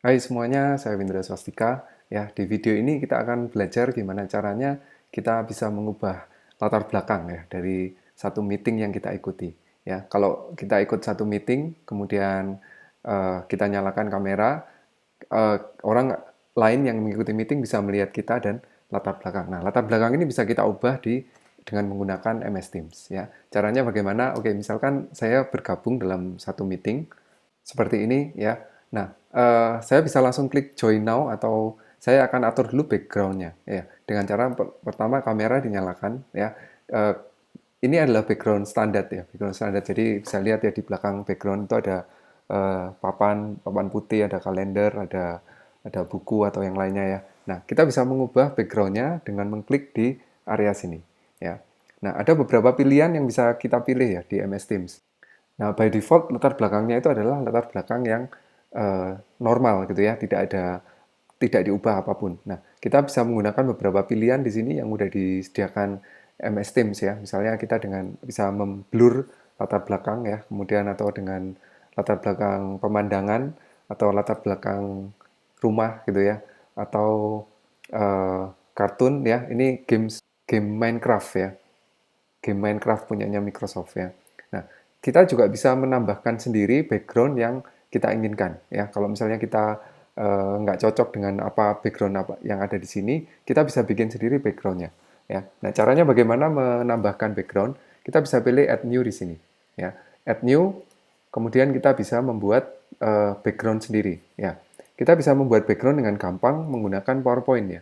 Hai semuanya, saya Windra Swastika. Ya, di video ini kita akan belajar gimana caranya kita bisa mengubah latar belakang ya dari satu meeting yang kita ikuti. Ya, kalau kita ikut satu meeting, kemudian kita nyalakan kamera, orang lain yang mengikuti meeting bisa melihat kita dan latar belakang. Nah, latar belakang ini bisa kita ubah dengan menggunakan MS Teams. Ya, caranya bagaimana? Oke, misalkan saya bergabung dalam satu meeting seperti ini ya. Nah, saya bisa langsung klik join now atau saya akan atur dulu background-nya ya. Dengan cara pertama kamera dinyalakan ya. Eh, ini adalah background standar ya, background standar. Jadi bisa lihat ya di belakang background itu ada papan papan putih, ada kalender, ada buku atau yang lainnya ya. Nah, kita bisa mengubah background-nya dengan mengklik di area sini ya. Nah, ada beberapa pilihan yang bisa kita pilih ya di MS Teams. Nah, by default latar belakangnya itu adalah latar belakang yang normal gitu ya, tidak diubah apapun. Nah, kita bisa menggunakan beberapa pilihan di sini yang sudah disediakan MS Teams ya. Misalnya kita bisa memblur latar belakang ya, kemudian atau dengan latar belakang pemandangan atau latar belakang rumah gitu ya, atau kartun ya. Ini game Minecraft ya, game Minecraft punyanya Microsoft ya. Nah, kita juga bisa menambahkan sendiri background yang kita inginkan ya. Kalau misalnya kita nggak cocok dengan apa background apa yang ada di sini, kita bisa bikin sendiri backgroundnya ya. Nah, caranya bagaimana menambahkan background? Kita bisa pilih add new di sini ya. Add new, kemudian kita bisa membuat background sendiri ya. Kita bisa membuat background dengan gampang menggunakan PowerPoint ya.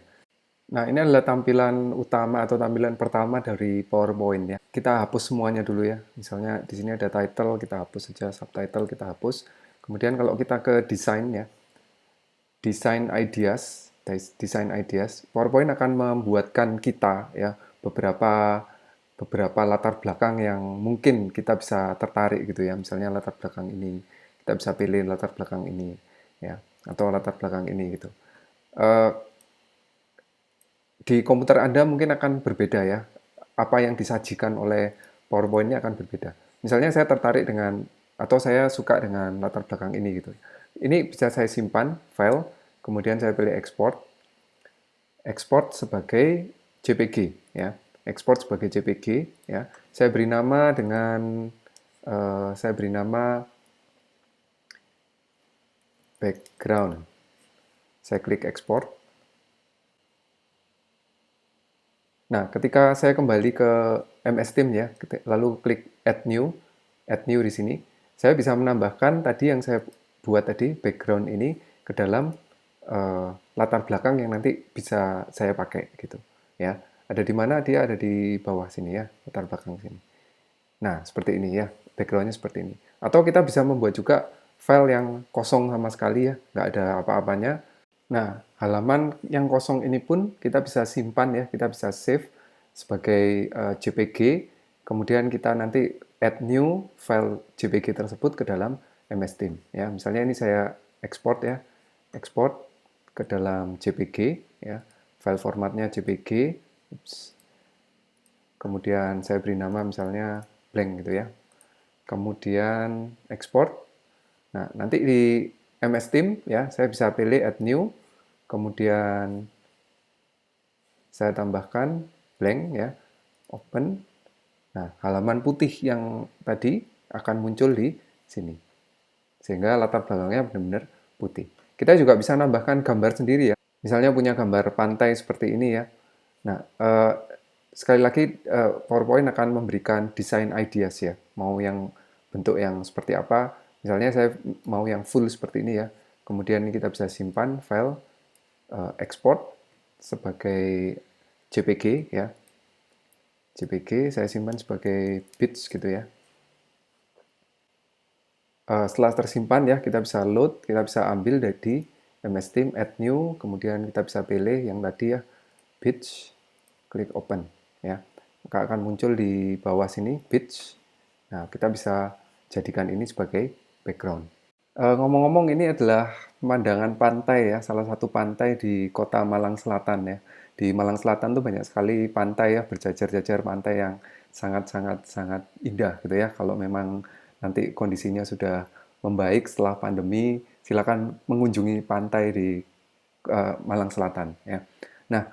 Nah, ini adalah tampilan utama atau tampilan pertama dari PowerPoint ya. Kita hapus semuanya dulu ya. Misalnya di sini ada title, kita hapus saja, subtitle kita hapus. Kemudian kalau kita ke desain ya, desain ideas, PowerPoint akan membuatkan kita ya beberapa latar belakang yang mungkin kita bisa tertarik gitu ya. Misalnya latar belakang ini, kita bisa pilih latar belakang ini ya, atau latar belakang ini gitu. Eh, di komputer Anda mungkin akan berbeda ya. Apa yang disajikan oleh PowerPoint-nya akan berbeda. Misalnya saya tertarik dengan atau saya suka dengan latar belakang ini gitu. Ini bisa saya simpan file, kemudian saya pilih export, export sebagai JPG ya. Export sebagai JPG ya. Saya beri nama dengan saya beri nama background. Saya klik export. Nah, ketika saya kembali ke MS Teams ya, lalu klik add new di sini, saya bisa menambahkan tadi yang saya buat tadi, background ini ke dalam latar belakang yang nanti bisa saya pakai gitu. Ya, ada di mana dia ada di bawah sini ya, latar belakang sini. Nah, seperti ini ya, backgroundnya seperti ini. Atau kita bisa membuat juga file yang kosong sama sekali ya, nggak ada apa-apanya. Nah, halaman yang kosong ini pun kita bisa simpan ya, kita bisa save sebagai JPG, kemudian kita nanti add new file JPG tersebut ke dalam MS Teams ya. Misalnya ini saya ekspor ya, ekspor ke dalam JPG ya, file formatnya JPG. Ups. Kemudian saya beri nama misalnya blank gitu ya. Kemudian ekspor. Nah, nanti di MS Teams ya, saya bisa pilih add new, kemudian saya tambahkan blank ya, open. Nah, halaman putih yang tadi akan muncul di sini. Sehingga latar belakangnya benar-benar putih. Kita juga bisa nambahkan gambar sendiri ya. Misalnya punya gambar pantai seperti ini ya. Nah, sekali lagi PowerPoint akan memberikan desain ideas ya. Mau yang bentuk yang seperti apa. Misalnya saya mau yang full seperti ini ya. Kemudian kita bisa simpan file export sebagai JPG ya. JPG saya simpan sebagai bits gitu ya. Setelah tersimpan ya, kita bisa load, kita bisa ambil dari MS Teams, add new, kemudian kita bisa pilih yang tadi ya, bits, klik open ya. Maka akan muncul di bawah sini bits. Nah, kita bisa jadikan ini sebagai background. Ngomong-ngomong ini adalah pemandangan pantai ya, salah satu pantai di kota Malang Selatan ya. Di Malang Selatan tuh banyak sekali pantai ya, berjajar-jajar pantai yang sangat-sangat sangat indah gitu ya. Kalau memang nanti kondisinya sudah membaik setelah pandemi, silakan mengunjungi pantai di Malang Selatan ya. Nah,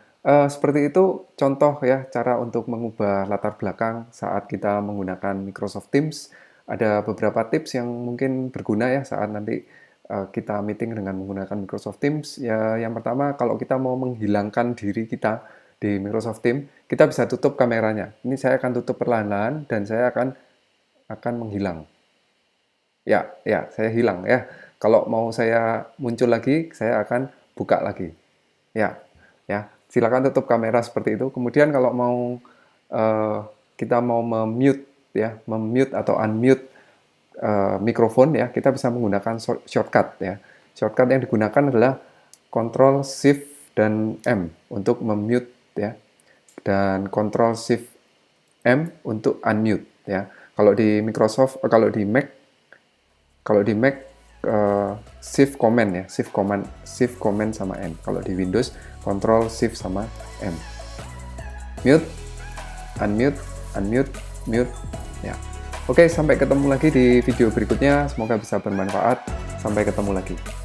seperti itu contoh ya cara untuk mengubah latar belakang saat kita menggunakan Microsoft Teams. Ada beberapa tips yang mungkin berguna ya saat nanti kita meeting dengan menggunakan Microsoft Teams. Ya, yang pertama kalau kita mau menghilangkan diri kita di Microsoft Teams, kita bisa tutup kameranya. Ini saya akan tutup perlahan-lahan dan saya akan menghilang. Ya, ya, saya hilang ya. Kalau mau saya muncul lagi, saya akan buka lagi. Ya, ya. Silakan tutup kamera seperti itu. Kemudian kalau mau eh, kita mau memute ya, memute atau unmute mikrofon ya, kita bisa menggunakan shortcut ya. Shortcut yang digunakan adalah Ctrl Shift dan M untuk memute ya, dan Ctrl Shift M untuk unmute ya. Kalau di Microsoft, kalau di Mac Shift Command ya, Shift Command sama M. Kalau di Windows Control Shift sama M. Mute, unmute, unmute, mute ya. Oke, sampai ketemu lagi di video berikutnya. Semoga bisa bermanfaat. Sampai ketemu lagi.